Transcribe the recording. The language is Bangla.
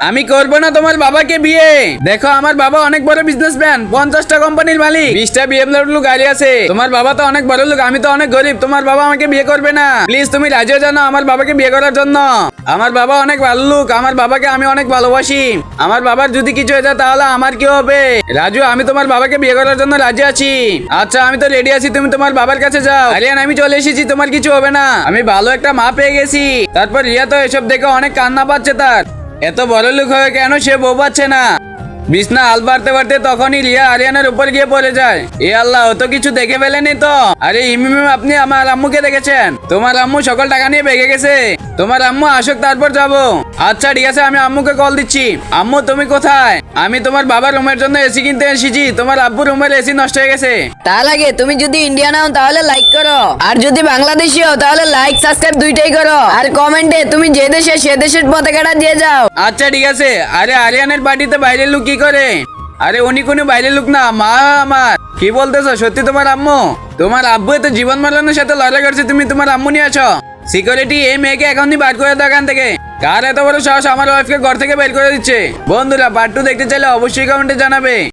আমি করবো না তোমার বাবাকে বিয়ে। দেখো আমার বাবা অনেক বড় বিজনেসম্যান, 50টা কোম্পানির মালিক, 20টা BMW গাড়ি আছে। তোমার বাবা তো অনেক বড় লোক, আমি তো অনেক গরিব। তোমার বাবা আমাকে বিয়ে করবে না। প্লিজ তুমি রাজি হয়ে জানো আমার বাবাকে বিয়ে করার জন্য। আমার বাবা অনেক ভালো লোক, আমার বাবাকে আমি অনেক ভালোবাসি। আমার বাবার যদি কিছু হয়ে যায় তাহলে আমার কি হবে? রাজু, আমি তোমার বাবাকে বিয়ে করার জন্য রাজি আছি। আচ্ছা আমি তো রেডি আছি, তুমি তোমার বাবার কাছে যাও। আরিয়ান আমি চলে এসেছি, তোমার কিছু হবে না। আমি ভালো একটা মা পেয়ে গেছি। তারপর রিয়া তো এসব দেখে অনেক কান্না পাচ্ছে তার। এত বড় লোক হয়ে কেন সে বউ পাচ্ছে না? বিছনা হাল বাড়তে বাড়তে তখনই রিয়া আরিয়ানের উপর গিয়ে পড়ে যায়। এ আল্লাহ, ও তো কিছু দেখে ফেলেনি তো। আরে ইমিম, আপনি আমার আম্মুকে দেখেছেন? তোমার আম্মু সকল টাকা নিয়ে ভেগে গেছে। তোমার আম্মু আসুক তারপর যাবো। আচ্ছা ঠিক আছে, আমি আম্মুকে কল দিচ্ছি। আম্মু তুমি কোথায়? আমি তোমার বাবার রুমের জন্য এসি কিনতে এসেছি। তোমার আব্বুর রুমের এসি নষ্ট হয়ে গেছে। তার আগে তুমি যদি ইন্ডিয়ান হও তাহলে লাইক করো, আর যদি বাংলাদেশি হও তাহলে লাইক সাবস্ক্রাইব দুইটাই করো, আর কমেন্টে তুমি যে দেশে সে দেশের পতাকাটা দিয়ে যাও। আচ্ছা ঠিক আছে। আরে আরিয়ানের পার্টিতে বাইরের লোক কি করে? আরে উনি কোনো বাইরের লোক না, মা আমার। কি বলতেছো? সত্যি তোমার আম্মু? তোমার আব্বু এত জীবন মরণের সাথে লড়াই করছে, তুমি তোমার আম্মু নিয়ে আছো? সিকিউরিটি, এই মেয়েকে এখনই বার করে দাও এখান থেকে। কার এত বড় সাহস আমার ওয়াইফকে ঘর থেকে বের করে দিচ্ছে? বন্ধুরা, পার্ট 2 দেখতে চাইলে অবশ্যই কমেন্টে জানাবে।